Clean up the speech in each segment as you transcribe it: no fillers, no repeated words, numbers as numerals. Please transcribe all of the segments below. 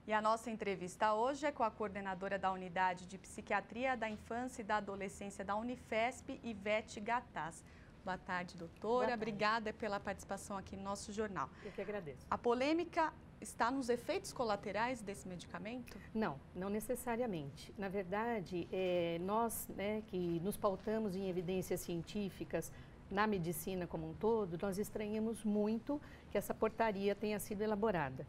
E a nossa entrevista hoje é com a coordenadora da Unidade de Psiquiatria da Infância e da Adolescência da Unifesp, Ivete Gataz. Boa tarde, doutora. Boa tarde. Obrigada pela participação aqui no nosso jornal. Eu que agradeço. A polêmica está nos efeitos colaterais desse medicamento? Não, não necessariamente. Na verdade, nós que nos pautamos em evidências científicas na medicina como um todo, nós estranhamos muito que essa portaria tenha sido elaborada.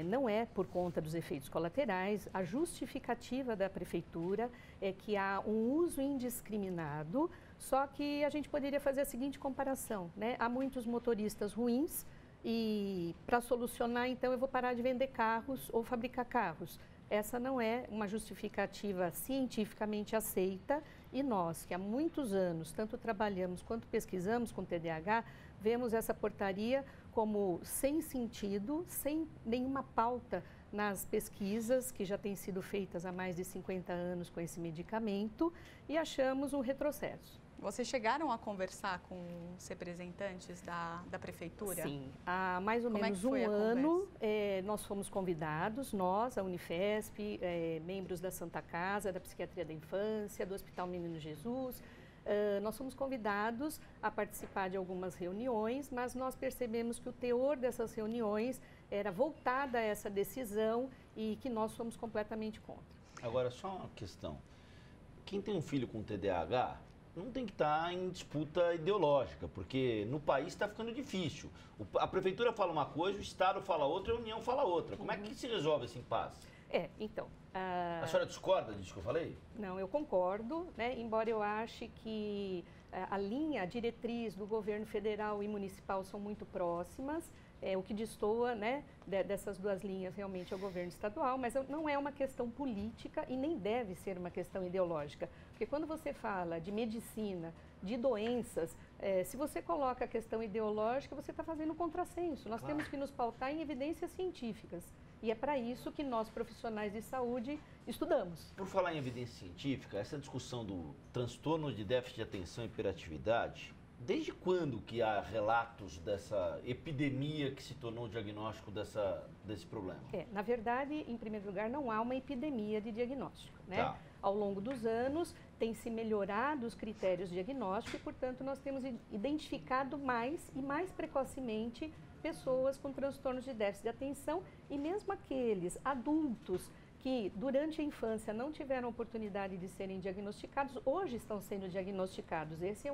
Não é por conta dos efeitos colaterais, a justificativa da prefeitura é que há um uso indiscriminado, só que a gente poderia fazer a seguinte comparação, né? Há muitos motoristas ruins e para solucionar, então, eu vou parar de vender carros ou fabricar carros. Essa não é uma justificativa cientificamente aceita e nós, que há muitos anos tanto trabalhamos quanto pesquisamos com TDAH, vemos essa portaria como sem sentido, sem nenhuma pauta nas pesquisas que já têm sido feitas há mais de 50 anos com esse medicamento e achamos um retrocesso. Vocês chegaram a conversar com os representantes da prefeitura? Sim, há mais ou menos um ano nós fomos convidados, nós, a Unifesp, membros da Santa Casa, da Psiquiatria da Infância, do Hospital Menino Jesus, nós fomos convidados a participar de algumas reuniões, mas nós percebemos que o teor dessas reuniões era voltada a essa decisão e que nós fomos completamente contra. Agora, só uma questão. Quem tem um filho com TDAH não tem que estar em disputa ideológica, porque no país está ficando difícil. A prefeitura fala uma coisa, o Estado fala outra e a União fala outra. Como é que se resolve esse impasse? Então... A senhora discorda disso que eu falei? Não, eu concordo, né? Embora eu ache que a linha, a diretriz do governo federal e municipal são muito próximas, o que destoa, né, dessas duas linhas realmente é o governo estadual, mas não é uma questão política e nem deve ser uma questão ideológica, porque quando você fala de medicina, de doenças, se você coloca a questão ideológica, você está fazendo um contrassenso. Nós temos que nos pautar em evidências científicas. E é para isso que nós, profissionais de saúde, estudamos. Por falar em evidência científica, essa discussão do transtorno de déficit de atenção e hiperatividade, desde quando que há relatos dessa epidemia que se tornou o diagnóstico desse problema? Na verdade, em primeiro lugar, não há uma epidemia de diagnóstico, né? Tá. Ao longo dos anos, tem se melhorado os critérios de diagnóstico e, portanto, nós temos identificado mais e mais precocemente pessoas com transtornos de déficit de atenção e mesmo aqueles adultos que durante a infância não tiveram oportunidade de serem diagnosticados, hoje estão sendo diagnosticados. Essa é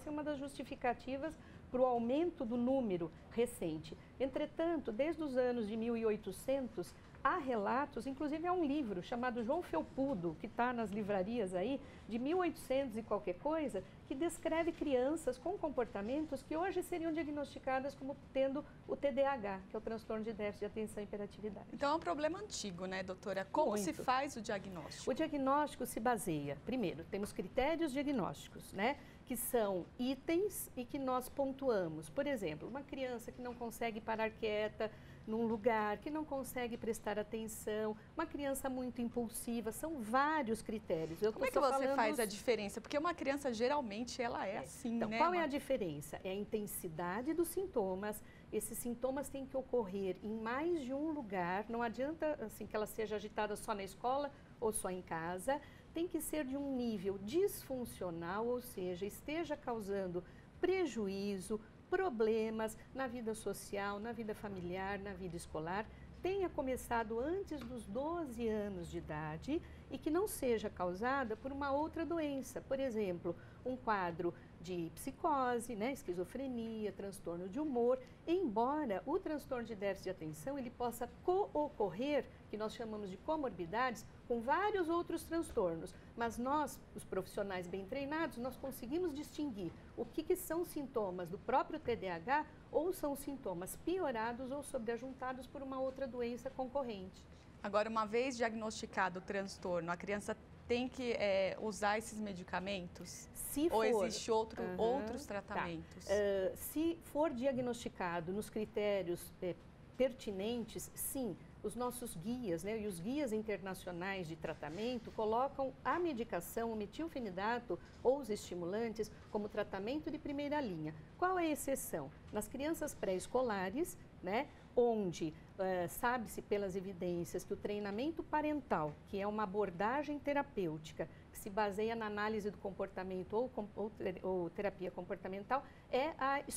uma das justificativas para o aumento do número recente. Entretanto, desde os anos de 1800, há relatos, inclusive há um livro chamado João Felpudo, que está nas livrarias aí, de 1800 e qualquer coisa, que descreve crianças com comportamentos que hoje seriam diagnosticadas como tendo o TDAH, que é o transtorno de déficit de atenção e hiperatividade. Então é um problema antigo, né, doutora? Como Muito. se faz o diagnóstico? O diagnóstico se baseia, primeiro, temos critérios diagnósticos, né, que são itens e que nós pontuamos. Por exemplo, uma criança que não consegue parar quieta num lugar, que não consegue prestar atenção, uma criança muito impulsiva, são vários critérios. Como é que você faz a diferença? Porque uma criança, geralmente, ela é assim, então, né? Qual é a diferença? É a intensidade dos sintomas. Esses sintomas têm que ocorrer em mais de um lugar. Não adianta assim, que ela seja agitada só na escola ou só em casa. Tem que ser de um nível disfuncional, ou seja, esteja causando prejuízo, problemas na vida social, na vida familiar, na vida escolar, tenha começado antes dos 12 anos de idade e que não seja causada por uma outra doença, por exemplo, um quadro de psicose, né, esquizofrenia, transtorno de humor, embora o transtorno de déficit de atenção ele possa co-ocorrer, que nós chamamos de comorbidades, com vários outros transtornos, mas nós, os profissionais bem treinados, nós conseguimos distinguir o que são sintomas do próprio TDAH ou são sintomas piorados ou sobreajuntados por uma outra doença concorrente. Agora, uma vez diagnosticado o transtorno, a criança tem que usar esses medicamentos? Ou existe outros tratamentos? Tá. Se for diagnosticado nos critérios pertinentes, sim. Os nossos guias, né, e os guias internacionais de tratamento colocam a medicação, o metilfenidato ou os estimulantes como tratamento de primeira linha. Qual é a exceção? Nas crianças pré-escolares, né, onde sabe-se pelas evidências que o treinamento parental, que é uma abordagem terapêutica, que se baseia na análise do comportamento ou terapia comportamental, é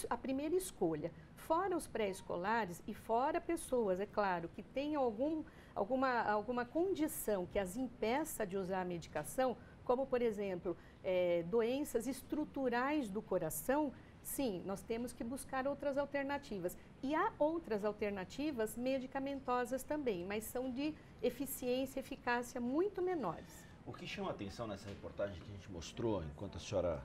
a primeira escolha. Fora os pré-escolares e fora pessoas, é claro, que tenham alguma condição que as impeça de usar a medicação, como, por exemplo, doenças estruturais do coração, sim, nós temos que buscar outras alternativas. E há outras alternativas medicamentosas também, mas são de eficiência e eficácia muito menores. O que chama a atenção nessa reportagem que a gente mostrou, enquanto a senhora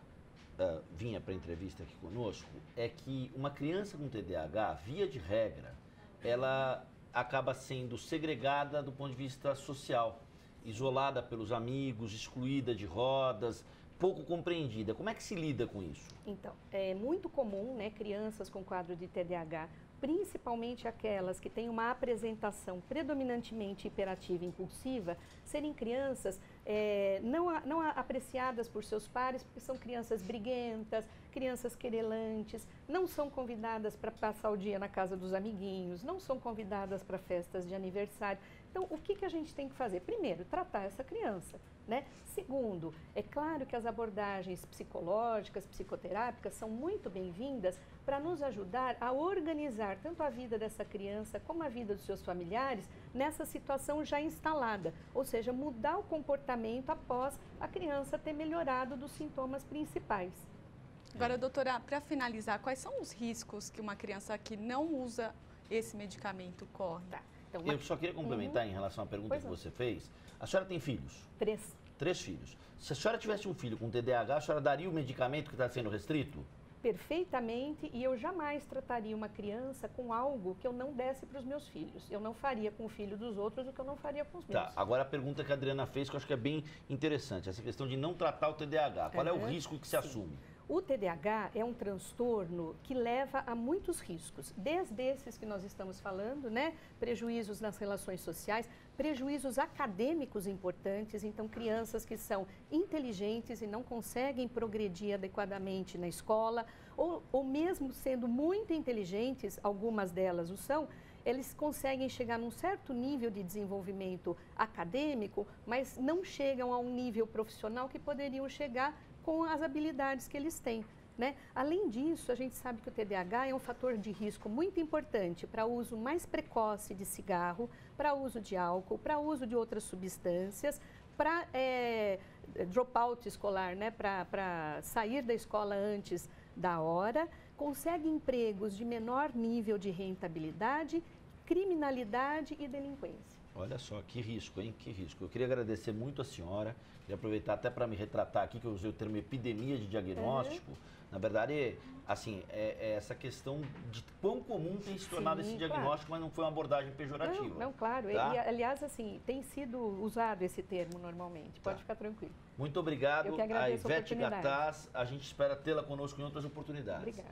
vinha para a entrevista aqui conosco, é que uma criança com TDAH, via de regra, ela acaba sendo segregada do ponto de vista social, isolada pelos amigos, excluída de rodas, pouco compreendida. Como é que se lida com isso? Então, é muito comum, né, crianças com quadro de TDAH, principalmente aquelas que têm uma apresentação predominantemente hiperativa e impulsiva, serem crianças não apreciadas por seus pares, porque são crianças briguentas, crianças querelantes, não são convidadas para passar o dia na casa dos amiguinhos, não são convidadas para festas de aniversário. Então, o que a gente tem que fazer? Primeiro, tratar essa criança, né? Segundo, é claro que as abordagens psicológicas, psicoterápicas são muito bem-vindas para nos ajudar a organizar tanto a vida dessa criança como a vida dos seus familiares nessa situação já instalada, ou seja, mudar o comportamento após a criança ter melhorado dos sintomas principais. Agora, doutora, para finalizar, quais são os riscos que uma criança que não usa esse medicamento corre? Tá. Então, eu só queria complementar em relação à pergunta que você fez. A senhora tem filhos? 3. 3 filhos. Se a senhora tivesse um filho com TDAH, a senhora daria o medicamento que está sendo restrito? Perfeitamente, e eu jamais trataria uma criança com algo que eu não desse para os meus filhos. Eu não faria com o filho dos outros o que eu não faria com os meus. Tá, agora a pergunta que a Adriana fez, que eu acho que é bem interessante, essa questão de não tratar o TDAH. Qual é o risco que se assume? O TDAH é um transtorno que leva a muitos riscos, desde esses que nós estamos falando, né? Prejuízos nas relações sociais, prejuízos acadêmicos importantes, então crianças que são inteligentes e não conseguem progredir adequadamente na escola, ou mesmo sendo muito inteligentes, algumas delas o são, eles conseguem chegar num certo nível de desenvolvimento acadêmico, mas não chegam a um nível profissional que poderiam chegar com as habilidades que eles têm, né? Além disso, a gente sabe que o TDAH é um fator de risco muito importante para o uso mais precoce de cigarro, para o uso de álcool, para o uso de outras substâncias, para dropout escolar, né? Para sair da escola antes da hora, consegue empregos de menor nível de rentabilidade, criminalidade e delinquência. Olha só, que risco, hein? Que risco. Eu queria agradecer muito a senhora, queria aproveitar até para me retratar aqui, que eu usei o termo epidemia de diagnóstico. Na verdade, assim, é essa questão de quão comum tem se tornado esse diagnóstico, claro. Mas não foi uma abordagem pejorativa. Não, claro. Tá? E, aliás, assim, tem sido usado esse termo normalmente. Pode ficar tranquilo. Muito obrigado. Eu que agradeço a Ivete Gattaz, a gente espera tê-la conosco em outras oportunidades. Obrigada.